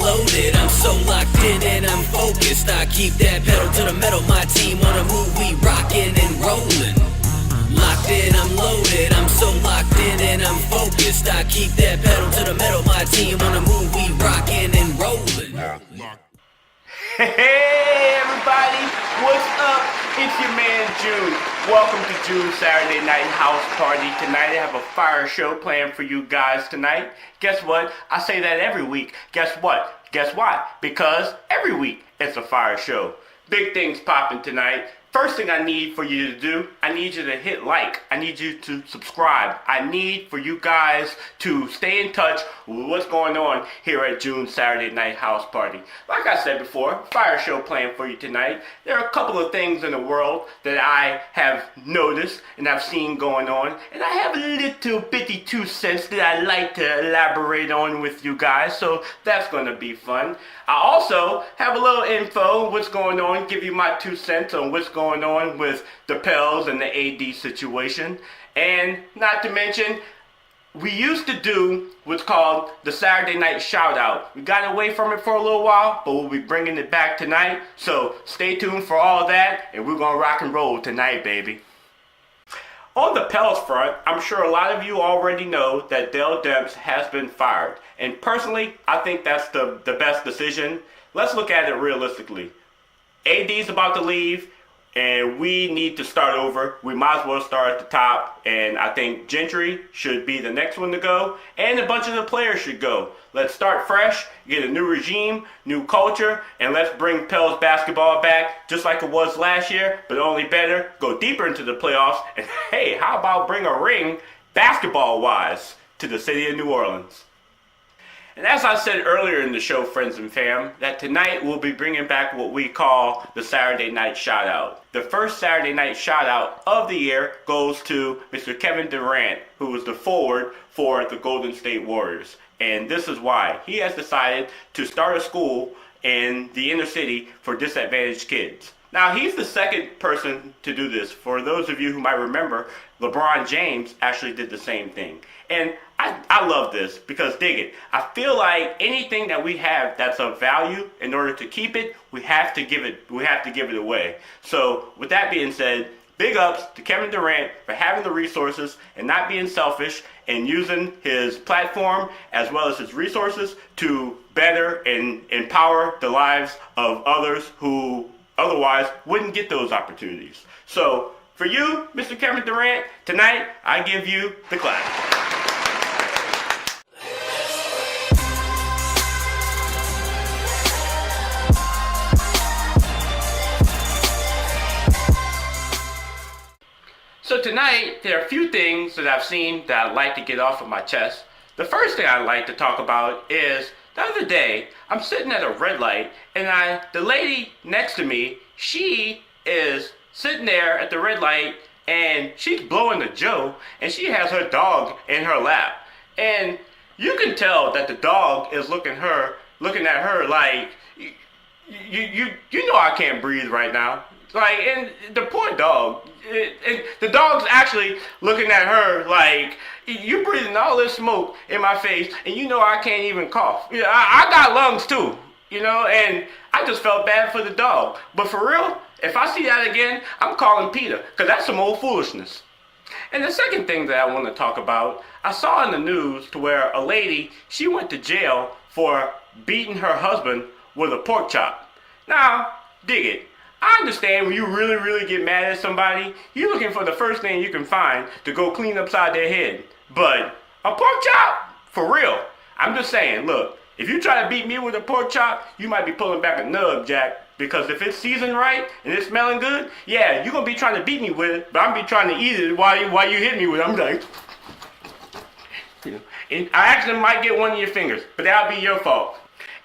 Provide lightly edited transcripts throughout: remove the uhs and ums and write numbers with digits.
loaded. I'm so locked in and I'm focused. I keep that pedal to the metal. My team on a move, we rockin' and rollin'. Locked in, I'm loaded. I'm so locked in and I'm focused. I keep that pedal to the metal. My team on the move, we rockin' and rollin'. Hey everybody, what's up? It's your man June. Welcome to June's Saturday Night House Party. Tonight I have a fire show planned for you guys tonight. Guess what? I say that every week. Guess what? Guess why? Because every week it's a fire show. Big things popping tonight. First thing I need for you to do, I need you to hit like. I need you to subscribe. I need for you guys to stay in touch with what's going on here at June's Saturday Night House Party. Like I said before, fire show planned for you tonight. There are a couple of things in the world that I have noticed and I've seen going on, and I have a little bitty 2 cents that I like to elaborate on with you guys, so that's going to be fun. I also have a little info, what's going on, give you my 2 cents on what's going on with the Pels and the AD situation. And not to mention, we used to do what's called the Saturday Night Shout Out. We got away from it for a little while, but we'll be bringing it back tonight. So stay tuned for all that, and we're gonna rock and roll tonight, baby. On the Pels front, I'm sure a lot of you already know that Dell Demps has been fired. And personally, I think that's the best decision. Let's look at it realistically. AD's about to leave, and we need to start over. We might as well start at the top, and I think Gentry should be the next one to go, and a bunch of the players should go. Let's start fresh, get a new regime, new culture, and let's bring Pels basketball back just like it was last year, but only better, go deeper into the playoffs, and hey, how about bring a ring, basketball-wise, to the city of New Orleans. And as I said earlier in the show, friends and fam, that tonight we'll be bringing back what we call the Saturday Night Shout-Out. The first Saturday Night Shout-Out of the year goes to Mr. Kevin Durant, who was the forward for the Golden State Warriors. And this is why. He has decided to start a school in the inner city for disadvantaged kids. Now, he's the second person to do this. For those of you who might remember, LeBron James actually did the same thing. And I love this because, dig it, I feel like anything that we have that's of value, in order to keep it, we have to give it away. So with that being said, big ups to Kevin Durant for having the resources and not being selfish and using his platform as well as his resources to better and empower the lives of others who otherwise wouldn't get those opportunities. So for you, Mr. Kevin Durant, tonight I give you the clap. So tonight, there are a few things that I've seen that I'd like to get off of my chest. The first thing I'd like to talk about is the other day, I'm sitting at a red light, and the lady next to me, she is sitting there at the red light, and she's blowing the Joe, and she has her dog in her lap. And you can tell that the dog is looking at her like, you know I can't breathe right now. Like, and the poor dog, the dog's actually looking at her like, you breathing all this smoke in my face, and you know I can't even cough. Yeah, I got lungs too, you know, and I just felt bad for the dog. But for real, if I see that again, I'm calling Peter, because that's some old foolishness. And the second thing that I want to talk about, I saw in the news to where a lady, she went to jail for beating her husband with a pork chop. Now, dig it. I understand when you really, really get mad at somebody, you're looking for the first thing you can find to go clean upside their head. But a pork chop? For real. I'm just saying, look, if you try to beat me with a pork chop, you might be pulling back a nub, Jack. Because if it's seasoned right and it's smelling good, yeah, you're going to be trying to beat me with it, but I'm going to be trying to eat it while you hit me with it. I'm like, and I actually might get one of your fingers, but that'll be your fault.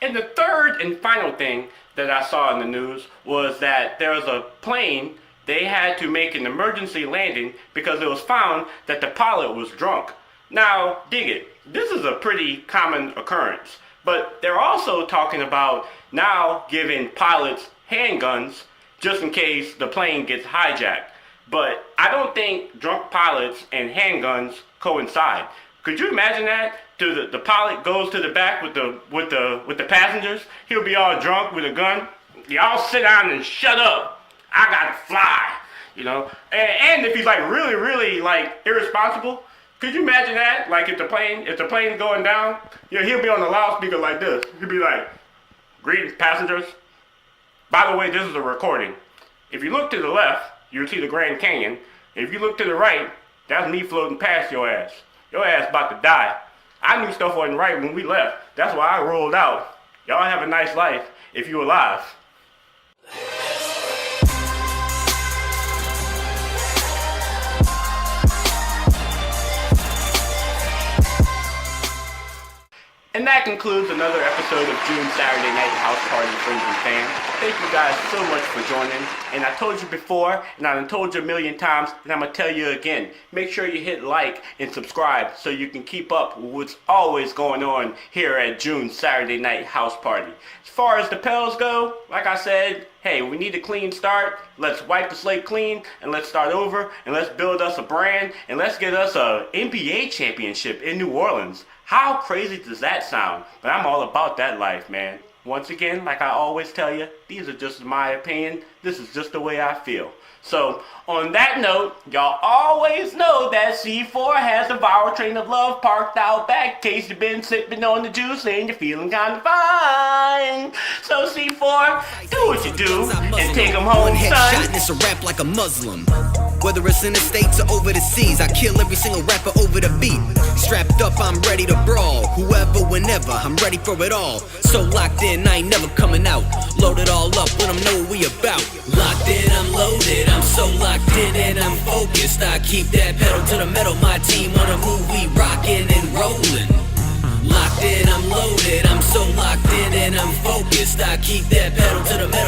And the third and final thing that I saw in the news was that there was a plane, they had to make an emergency landing because it was found that the pilot was drunk. Now, dig it, this is a pretty common occurrence, but they're also talking about now giving pilots handguns just in case the plane gets hijacked. But I don't think drunk pilots and handguns coincide. Could you imagine that? The pilot goes to the back with the passengers. He'll be all drunk with a gun. Y'all sit down and shut up. I gotta fly. You know, and if he's like really like irresponsible, could you imagine that? Like if the plane's going down, you know, he'll be on the loudspeaker like this. He'll be like, "Greetings, passengers. By the way, this is a recording. If you look to the left, you'll see the Grand Canyon. If you look to the right, that's me floating past your ass. Your ass about to die. I knew stuff wasn't right when we left. That's why I rolled out. Y'all have a nice life if you're alive." And that concludes another episode of June Saturday Night House Party, friends and fans. Thank you guys so much for joining. And I told you before, and I've told you a million times, and I'm going to tell you again. Make sure you hit like and subscribe so you can keep up with what's always going on here at June Saturday Night House Party. As far as the Pels go, like I said, hey, we need a clean start. Let's wipe the slate clean and let's start over and let's build us a brand and let's get us a NBA championship in New Orleans. How crazy does that sound? But I'm all about that life, man. Once again, like I always tell you, these are just my opinion. This is just the way I feel. So, on that note, y'all always know that C4 has a viral train of love parked out back in case you've been sipping on the juice and you're feeling kind of fine. So C4, do what you do and take them home, son. And it's a rap like a Muslim. Whether it's in the States or over the seas, I kill every single rapper over the beat. Strapped up, I'm ready to brawl. Whoever, whenever, I'm ready for it all. So locked in, I ain't never coming out. Load it all up, let them know what we about. Locked in, I'm loaded, I'm so locked in and I'm focused. I keep that pedal to the metal, my team on a move, we rockin' and rollin'. Locked in, I'm loaded, I'm so locked in and I'm focused. I keep that pedal to the metal.